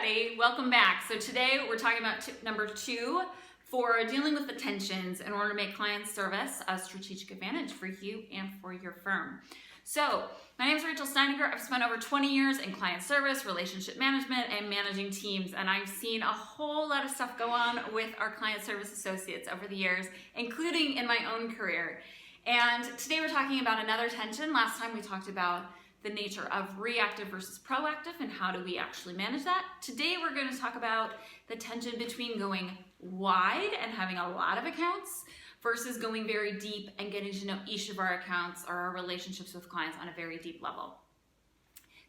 everybody, welcome back. So today we're talking about tip number 2 for dealing with the tensions in order to make client service a strategic advantage for you and for your firm. So my name is Rachel Steininger. I've spent over 20 years in client service, relationship management, and managing teams, and I've seen a whole lot of stuff go on with our client service associates over the years, including in my own career. And today we're talking about another tension. Last time we talked about the nature of reactive versus proactive and how do we actually manage that. Today we're going to talk about the tension between going wide and having a lot of accounts versus going very deep and getting to know each of our accounts or our relationships with clients on a very deep level.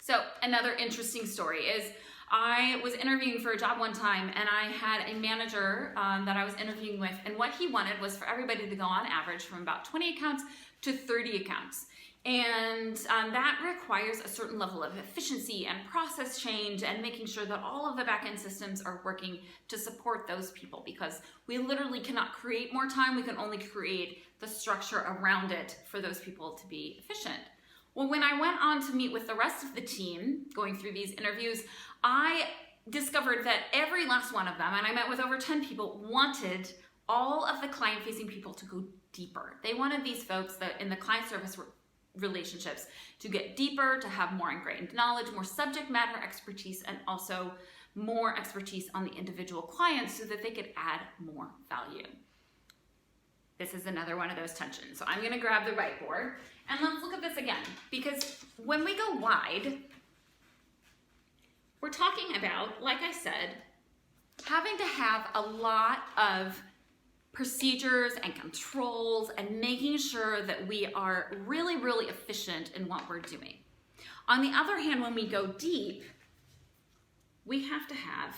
So another interesting story is I was interviewing for a job one time, and I had a manager that I was interviewing with, and what he wanted was for everybody to go on average from about 20 accounts to 30 accounts. And that requires a certain level of efficiency and process change and making sure that all of the back-end systems are working to support those people, because we literally cannot create more time. We can only create the structure around it for those people to be efficient. Well, when I went on to meet with the rest of the team going through these interviews, I discovered that every last one of them, and I met with over 10 people, wanted all of the client-facing people to go deeper. They wanted these folks that in the client service relationships to get deeper, to have more ingrained knowledge, more subject matter expertise, and also more expertise on the individual clients so that they could add more value. This is another one of those tensions. So I'm going to grab the whiteboard and let's look at this again, because when we go wide, we're talking about, like I said, having to have a lot of procedures and controls and making sure that we are really, really efficient in what we're doing. On the other hand, when we go deep, we have to have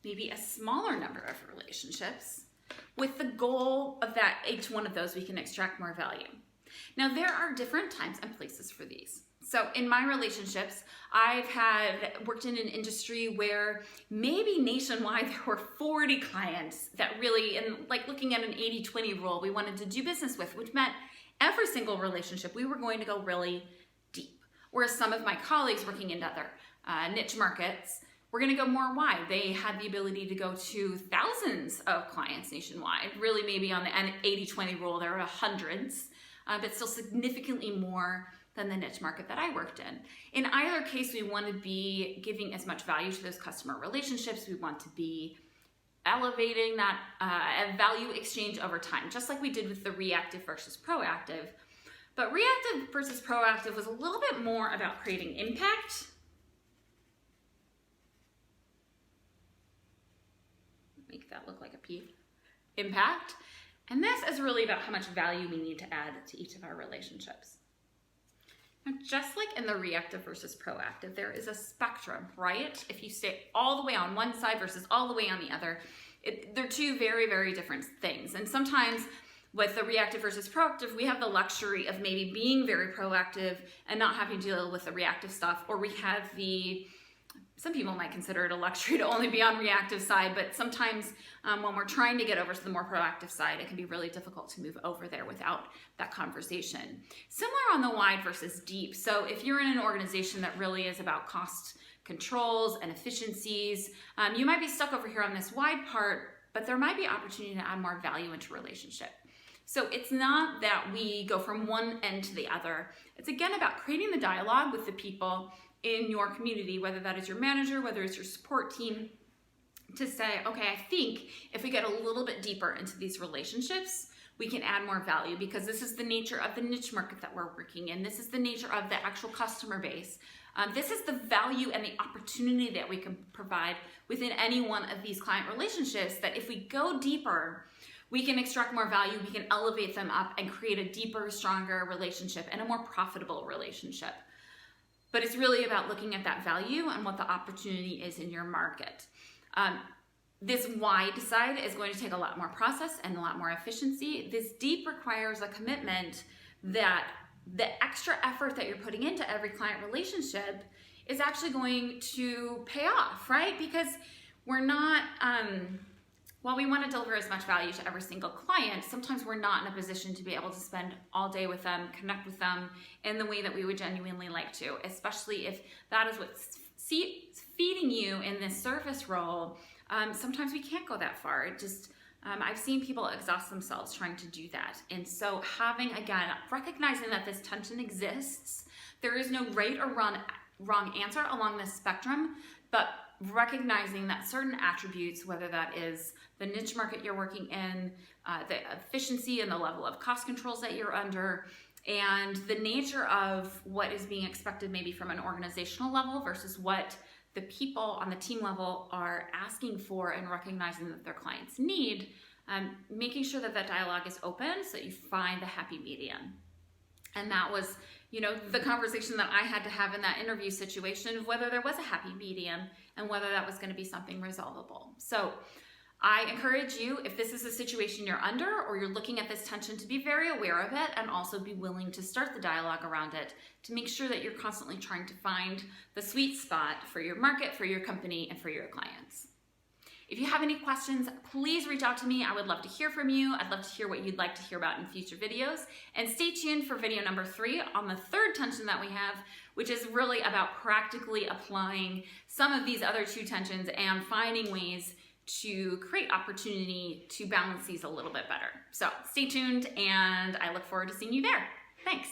maybe a smaller number of relationships with the goal of that each one of those we can extract more value. Now, there are different times and places for these. So in my relationships, I've worked in an industry where maybe nationwide there were 40 clients that really, and like looking at an 80-20 rule, we wanted to do business with, which meant every single relationship we were going to go really deep. Whereas some of my colleagues working in other niche markets were going to go more wide. They had the ability to go to thousands of clients nationwide. Really, maybe on the 80-20 rule, there were hundreds, but still significantly more than the niche market that I worked in. In either case, we want to be giving as much value to those customer relationships. We want to be elevating that value exchange over time, just like we did with the reactive versus proactive. But reactive versus proactive was a little bit more about creating impact. Make that look like a P. Impact. And this is really about how much value we need to add to each of our relationships. Now, just like in the reactive versus proactive, there is a spectrum, right? If you stay all the way on one side versus all the way on the other, they're two very, very different things. And sometimes with the reactive versus proactive, we have the luxury of maybe being very proactive and not having to deal with the reactive stuff, or we have some people might consider it a luxury to only be on reactive side, but sometimes when we're trying to get over to the more proactive side, it can be really difficult to move over there without that conversation. Similar on the wide versus deep. So if you're in an organization that really is about cost controls and efficiencies, you might be stuck over here on this wide part, but there might be opportunity to add more value into relationship. So it's not that we go from one end to the other. It's again about creating the dialogue with the people in your community, whether that is your manager, whether it's your support team, to say, okay, I think if we get a little bit deeper into these relationships, we can add more value, because this is the nature of the niche market that we're working in. This is the nature of the actual customer base. This is the value and the opportunity that we can provide within any one of these client relationships, that if we go deeper, we can extract more value, we can elevate them up and create a deeper, stronger relationship and a more profitable relationship. But it's really about looking at that value and what the opportunity is in your market. This wide side is going to take a lot more process and a lot more efficiency. This deep requires a commitment that the extra effort that you're putting into every client relationship is actually going to pay off, right? Because we're not, while we want to deliver as much value to every single client, sometimes we're not in a position to be able to spend all day with them, connect with them in the way that we would genuinely like to, especially if that is what feeding you in this service role, sometimes we can't go that far. It just, I've seen people exhaust themselves trying to do that. And so having, again, recognizing that this tension exists, there is no right or wrong answer along this spectrum, but recognizing that certain attributes, whether that is the niche market you're working in, the efficiency and the level of cost controls that you're under, and the nature of what is being expected maybe from an organizational level versus what the people on the team level are asking for, and recognizing that their clients need, making sure that that dialogue is open so that you find the happy medium. And that was, you know, the conversation that I had to have in that interview situation of whether there was a happy medium and whether that was going to be something resolvable. So I encourage you, if this is a situation you're under or you're looking at this tension, to be very aware of it and also be willing to start the dialogue around it to make sure that you're constantly trying to find the sweet spot for your market, for your company, and for your clients. If you have any questions, please reach out to me. I would love to hear from you. I'd love to hear what you'd like to hear about in future videos. And stay tuned for video number 3 on the third tension that we have, which is really about practically applying some of these other 2 tensions and finding ways to create opportunity to balance these a little bit better. So stay tuned, and I look forward to seeing you there. Thanks.